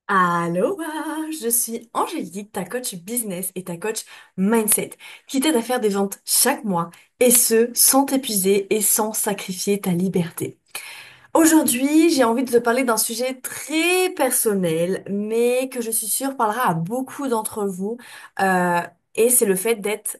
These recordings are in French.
Aloha, je suis Angélique, ta coach business et ta coach mindset, qui t'aide à faire des ventes chaque mois, et ce, sans t'épuiser et sans sacrifier ta liberté. Aujourd'hui, j'ai envie de te parler d'un sujet très personnel, mais que je suis sûre parlera à beaucoup d'entre vous, euh, et c'est le fait d'être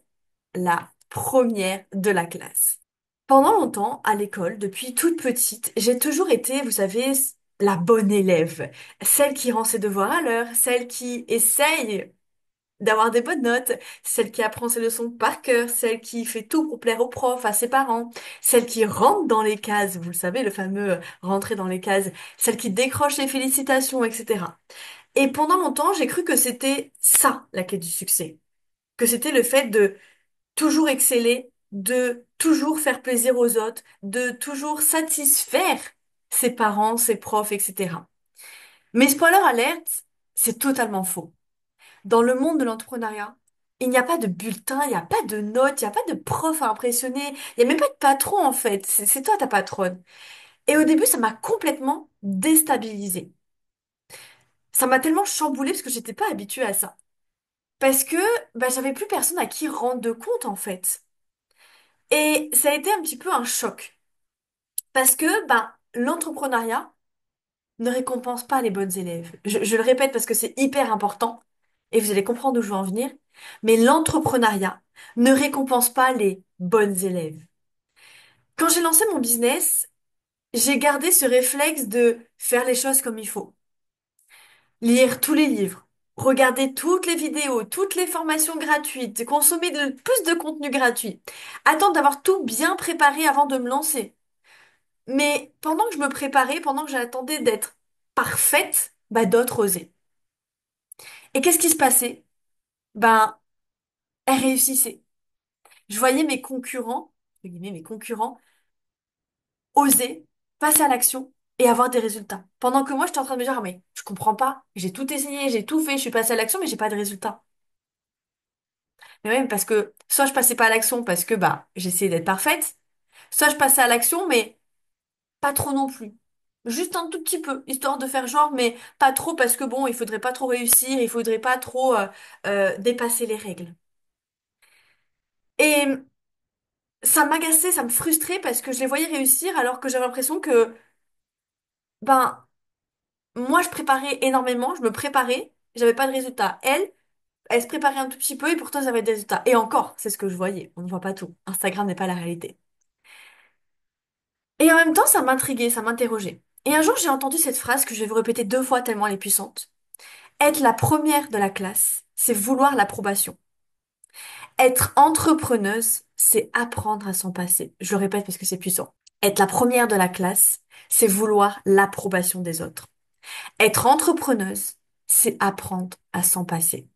la première de la classe. Pendant longtemps, à l'école, depuis toute petite, j'ai toujours été, vous savez, la bonne élève, celle qui rend ses devoirs à l'heure, celle qui essaye d'avoir des bonnes notes, celle qui apprend ses leçons par cœur, celle qui fait tout pour plaire aux profs, à ses parents, celle qui rentre dans les cases, vous le savez, le fameux rentrer dans les cases, celle qui décroche les félicitations, etc. Et pendant longtemps, j'ai cru que c'était ça, la quête du succès, que c'était le fait de toujours exceller, de toujours faire plaisir aux autres, de toujours satisfaire ses parents, ses profs, etc. Mais spoiler alerte, c'est totalement faux. Dans le monde de l'entrepreneuriat, il n'y a pas de bulletin, il n'y a pas de notes, il n'y a pas de prof à impressionner, il n'y a même pas de patron en fait, c'est toi ta patronne. Et au début, ça m'a complètement déstabilisée. Ça m'a tellement chamboulée parce que j'étais pas habituée à ça. Parce que j'avais plus personne à qui rendre de compte en fait. Et ça a été un petit peu un choc. Parce que l'entrepreneuriat ne récompense pas les bonnes élèves. Je le répète parce que c'est hyper important et vous allez comprendre où je veux en venir. Mais l'entrepreneuriat ne récompense pas les bonnes élèves. Quand j'ai lancé mon business, j'ai gardé ce réflexe de faire les choses comme il faut. Lire tous les livres, regarder toutes les vidéos, toutes les formations gratuites, consommer le plus de contenu gratuit, attendre d'avoir tout bien préparé avant de me lancer. Mais pendant que je me préparais, pendant que j'attendais d'être parfaite, d'autres osaient. Et qu'est-ce qui se passait? Ben, elles réussissaient. Je voyais mes concurrents, entre guillemets, mes concurrents, oser, passer à l'action et avoir des résultats. Pendant que moi, j'étais en train de me dire, ah, mais je comprends pas, j'ai tout essayé, j'ai tout fait, je suis passée à l'action, mais j'ai pas de résultats. Mais même parce que, soit je passais pas à l'action parce que, j'essayais d'être parfaite, soit je passais à l'action, mais pas trop non plus. Juste un tout petit peu, histoire de faire genre, mais pas trop parce que bon, il faudrait pas trop réussir, il faudrait pas trop dépasser les règles. Et ça m'agaçait, ça me frustrait parce que je les voyais réussir alors que j'avais l'impression que, ben, moi je préparais énormément, je me préparais, j'avais pas de résultats. Elles se préparaient un tout petit peu et pourtant elles avaient des résultats. Et encore, c'est ce que je voyais, on ne voit pas tout. Instagram n'est pas la réalité. Et en même temps, ça m'intriguait, ça m'interrogeait. Et un jour, j'ai entendu cette phrase que je vais vous répéter 2 fois tellement elle est puissante. Être la première de la classe, c'est vouloir l'approbation. Être entrepreneuse, c'est apprendre à s'en passer. Je le répète parce que c'est puissant. Être la première de la classe, c'est vouloir l'approbation des autres. Être entrepreneuse, c'est apprendre à s'en passer.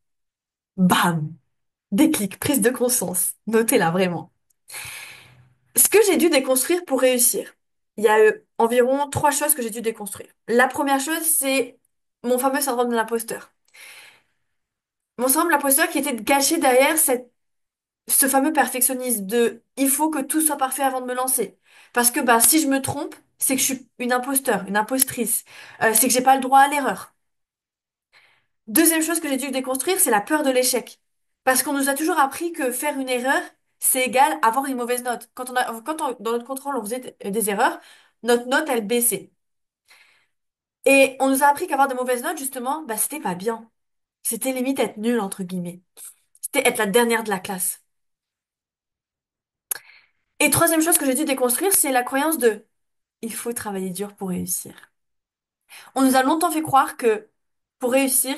Bam! Déclic, prise de conscience. Notez-la vraiment. Ce que j'ai dû déconstruire pour réussir. Il y a environ 3 choses que j'ai dû déconstruire. La première chose, c'est mon fameux syndrome de l'imposteur. Mon syndrome de l'imposteur qui était de cacher derrière ce fameux perfectionnisme de il faut que tout soit parfait avant de me lancer. Parce que si je me trompe, c'est que je suis une imposteur, une impostrice. C'est que j'ai pas le droit à l'erreur. Deuxième chose que j'ai dû déconstruire, c'est la peur de l'échec. Parce qu'on nous a toujours appris que faire une erreur, c'est égal à avoir une mauvaise note. Dans notre contrôle, on faisait des erreurs, notre note, elle baissait. Et on nous a appris qu'avoir de mauvaises notes, justement, c'était pas bien. C'était limite être nul, entre guillemets. C'était être la dernière de la classe. Et troisième chose que j'ai dû déconstruire, c'est la croyance de il faut travailler dur pour réussir. On nous a longtemps fait croire que pour réussir,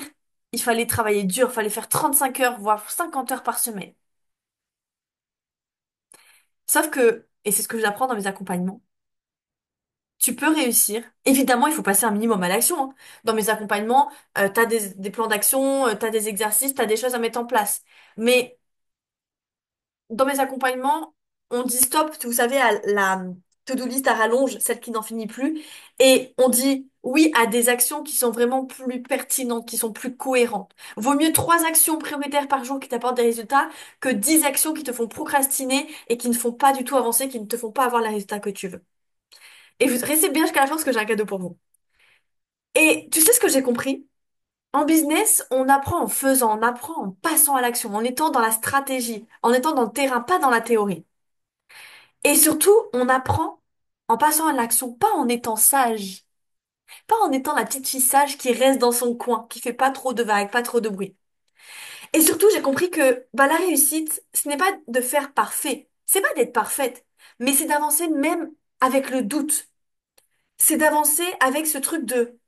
il fallait travailler dur, il fallait faire 35 heures, voire 50 heures par semaine. Sauf que, et c'est ce que j'apprends dans mes accompagnements, tu peux réussir. Évidemment, il faut passer un minimum à l'action, hein. Dans mes accompagnements, t'as des plans d'action, t'as des exercices, t'as des choses à mettre en place. Mais dans mes accompagnements, on dit stop, vous savez, à la to-do list à rallonge, celle qui n'en finit plus, et on dit oui à des actions qui sont vraiment plus pertinentes, qui sont plus cohérentes. Vaut mieux 3 actions prioritaires par jour qui t'apportent des résultats que 10 actions qui te font procrastiner et qui ne font pas du tout avancer, qui ne te font pas avoir les résultats que tu veux. Et vous restez bien jusqu'à la fin parce que j'ai un cadeau pour vous. Et tu sais ce que j'ai compris? En business, on apprend en faisant, on apprend en passant à l'action, en étant dans la stratégie, en étant dans le terrain, pas dans la théorie. Et surtout, on apprend en passant à l'action, pas en étant sage, pas en étant la petite fille sage qui reste dans son coin, qui fait pas trop de vagues, pas trop de bruit. Et surtout, j'ai compris que bah, la réussite, ce n'est pas de faire parfait, c'est pas d'être parfaite, mais c'est d'avancer même avec le doute. C'est d'avancer avec ce truc de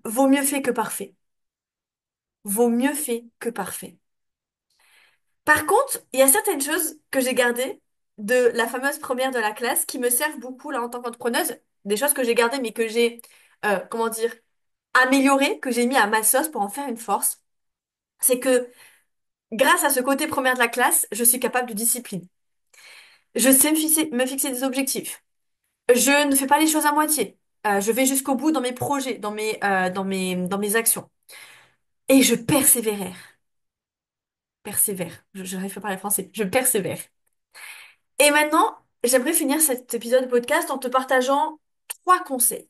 vaut mieux fait que parfait. Vaut mieux fait que parfait. Par contre, il y a certaines choses que j'ai gardées de la fameuse première de la classe qui me servent beaucoup là en tant qu'entrepreneuse. Des choses que j'ai gardées mais que j'ai, comment dire, améliorées, que j'ai mis à ma sauce pour en faire une force. C'est que grâce à ce côté première de la classe, je suis capable de discipline. Je sais me fixer des objectifs. Je ne fais pas les choses à moitié. Je vais jusqu'au bout dans mes projets, dans mes actions. Et je persévère. Persévère. Je n'arrive pas à parler français. Je persévère. Et maintenant, j'aimerais finir cet épisode de podcast en te partageant trois conseils.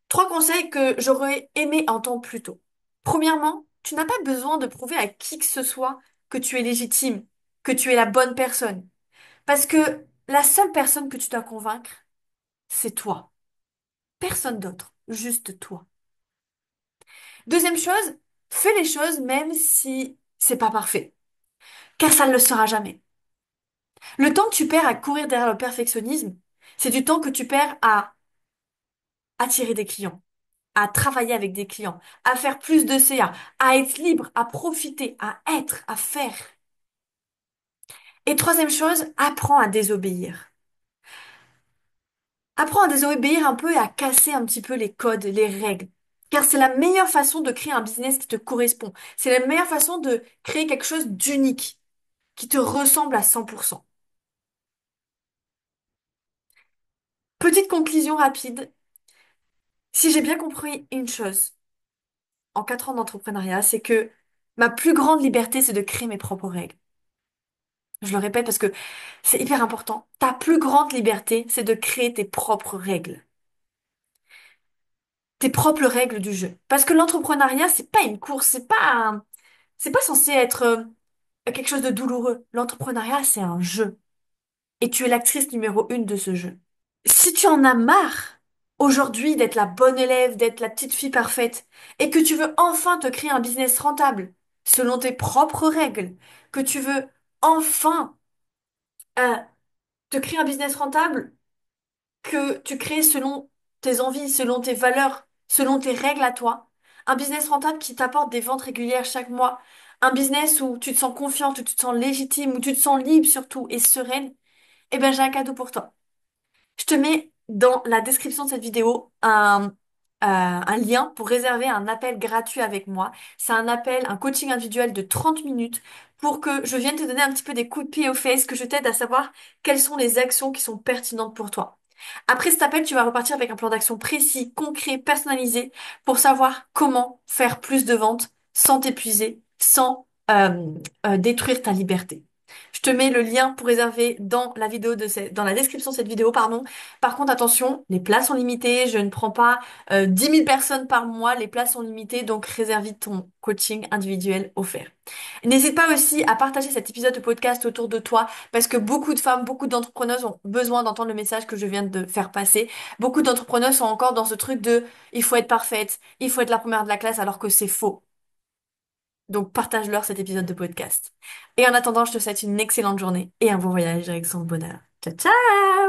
Trois conseils que j'aurais aimé entendre plus tôt. Premièrement, tu n'as pas besoin de prouver à qui que ce soit que tu es légitime, que tu es la bonne personne. Parce que la seule personne que tu dois convaincre, c'est toi. Personne d'autre. Juste toi. Deuxième chose, fais les choses même si c'est pas parfait. Car ça ne le sera jamais. Le temps que tu perds à courir derrière le perfectionnisme, c'est du temps que tu perds à attirer des clients, à travailler avec des clients, à faire plus de CA, à être libre, à profiter, à être, à faire. Et troisième chose, apprends à désobéir. Apprends à désobéir un peu et à casser un petit peu les codes, les règles. Car c'est la meilleure façon de créer un business qui te correspond. C'est la meilleure façon de créer quelque chose d'unique, qui te ressemble à 100%. Petite conclusion rapide. Si j'ai bien compris une chose en 4 ans d'entrepreneuriat, c'est que ma plus grande liberté, c'est de créer mes propres règles. Je le répète parce que c'est hyper important. Ta plus grande liberté, c'est de créer tes propres règles. Tes propres règles du jeu. Parce que l'entrepreneuriat, c'est pas une course, c'est pas censé être quelque chose de douloureux. L'entrepreneuriat, c'est un jeu. Et tu es l'actrice numéro 1 de ce jeu. Si tu en as marre aujourd'hui d'être la bonne élève, d'être la petite fille parfaite, et que tu veux enfin te créer un business rentable selon tes propres règles, que tu veux enfin euh, te créer un business rentable que tu crées selon tes envies, selon tes valeurs, selon tes règles à toi, un business rentable qui t'apporte des ventes régulières chaque mois, un business où tu te sens confiante, où tu te sens légitime, où tu te sens libre surtout et sereine, eh ben j'ai un cadeau pour toi. Je te mets dans la description de cette vidéo un lien pour réserver un appel gratuit avec moi. C'est un appel, un coaching individuel de 30 minutes pour que je vienne te donner un petit peu des coups de pied aux fesses, que je t'aide à savoir quelles sont les actions qui sont pertinentes pour toi. Après cet appel, tu vas repartir avec un plan d'action précis, concret, personnalisé pour savoir comment faire plus de ventes sans t'épuiser, sans détruire ta liberté. Je te mets le lien pour réserver dans la vidéo dans la description de cette vidéo, pardon. Par contre, attention, les places sont limitées. Je ne prends pas 10 000 personnes par mois. Les places sont limitées, donc réserve vite ton coaching individuel offert. N'hésite pas aussi à partager cet épisode de podcast autour de toi parce que beaucoup de femmes, beaucoup d'entrepreneuses ont besoin d'entendre le message que je viens de faire passer. Beaucoup d'entrepreneuses sont encore dans ce truc de il faut être parfaite, il faut être la première de la classe alors que c'est faux. Donc partage-leur cet épisode de podcast. Et en attendant, je te souhaite une excellente journée et un bon voyage direction le bonheur. Ciao, ciao!